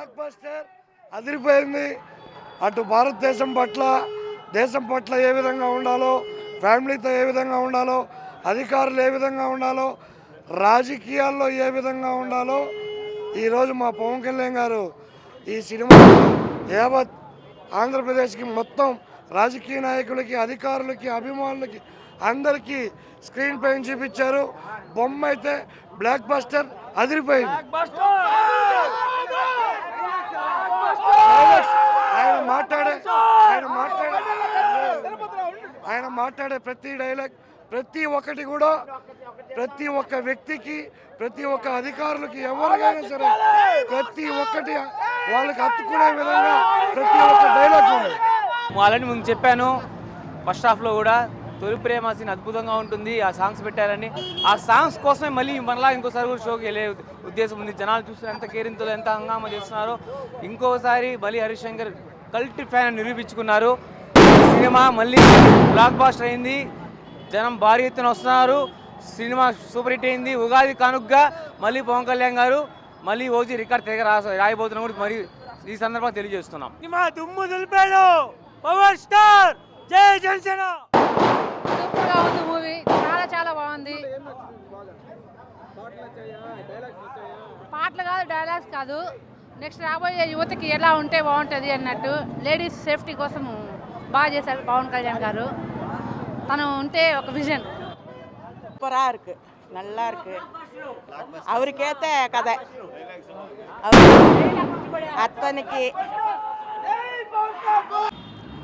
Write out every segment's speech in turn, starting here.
Block buster అదిరిపోయింది. అటు భారతదేశం పట్ల దేశం పట్ల ఏ విధంగా ఉండాలో, ఫ్యామిలీతో ఏ విధంగా ఉండాలో, అధికారులు ఏ విధంగా ఉండాలో, రాజకీయాల్లో ఏ విధంగా ఉండాలో ఈరోజు మా పవన్ కళ్యాణ్ గారు ఈ సినిమా యావత్ ఆంధ్రప్రదేశ్కి మొత్తం రాజకీయ నాయకులకి, అధికారులకి, అభిమానులకి అందరికీ స్క్రీన్ పైన చూపించారు. బొమ్మ అయితే బ్లాక్ బస్టర్ అదిరిపోయింది. ఆయన మాట్లాడే ప్రతి డైలాగ్, ప్రతి ఒక్కటి కూడా ప్రతి ఒక్క వ్యక్తికి, ప్రతి ఒక్క అధికారులకి, ఎవరికైనా సరే ప్రతి ఒక్కటి వాళ్ళకి హత్తుకునే విధంగా ప్రతి ఒక్క డైలాగ్ ఉంది. వాళ్ళని ముందు చెప్పాను ఫస్ట్ హాఫ్లో కూడా తొలి ప్రేమ సీన్ అద్భుతంగా ఉంటుంది. ఆ సాంగ్స్ పెట్టారని, ఆ సాంగ్స్ కోసమే మళ్ళీ మనలా ఇంకోసారి కూడా షోకి వెళ్ళే ఉద్దేశం ఉంది. జనాలు చూస్తే ఎంత కేరింతలు, ఎంత హంగామా చేస్తున్నారో. ఇంకోసారి మళ్ళీ హరిశంకర్ కల్ట్ ఫ్యాన్ అని నిరూపించుకున్నారు. సినిమా మళ్ళీ బ్లాక్ బాస్టర్ అయింది, జనం భారీ ఎత్తున వస్తున్నారు. సినిమా సూపర్ హిట్ అయింది. ఉగాది కానుకగా మళ్ళీ పవన్ కళ్యాణ్ గారు మళ్ళీ ఓజీ రికార్డ్ తెగ రాయబోతున్నాం కూడా మరి ఈ సందర్భంగా తెలియజేస్తున్నాం. సినిమా దుమ్ము దులిపాడు పవర్ స్టార్. జై జనసేన. సూపర్గా ఉంది మూవీ, చాలా చాలా బాగుంది. పాటలు కాదు, డైలాగ్స్ కాదు. నెక్స్ట్ రాబోయే యువతకి ఎలా ఉంటే బాగుంటుంది అన్నట్టు లేడీస్ సేఫ్టీ కోసం బాగా చేశారు పవన్ కళ్యాణ్ గారు. తను ఉంటే ఒక విజన్. சூப்பராக இருக்குது, நல்லா இருக்குது. அவருக்கேற்ற கதை, అతనికి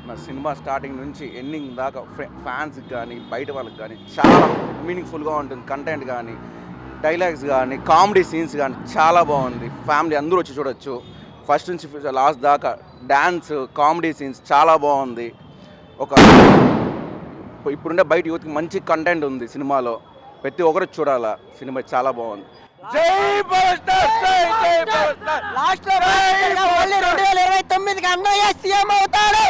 నా సినిమా స్టార్టింగ్ నుంచి ఎండింగ్ దాకా ఫ్యాన్స్కి కానీ బయట వాళ్ళకి కానీ చాలా మీనింగ్ఫుల్గా ఉంటుంది. కంటెంట్ కానీ, డైలాగ్స్ కానీ, కామెడీ సీన్స్ కానీ చాలా బాగుంది. ఫ్యామిలీ అందరూ వచ్చి చూడొచ్చు. ఫస్ట్ నుంచి లాస్ట్ దాకా డ్యాన్స్, కామెడీ సీన్స్ చాలా బాగుంది. ఒక ఇప్పుడుండే బయట యూత్కి మంచి కంటెంట్ ఉంది సినిమాలో. ప్రతి ఒక్కరు చూడాలా, సినిమా చాలా బాగుంది. జై లాస్ట్ లో 2029కి అన్నయ్య సీఎం అవుతాడు.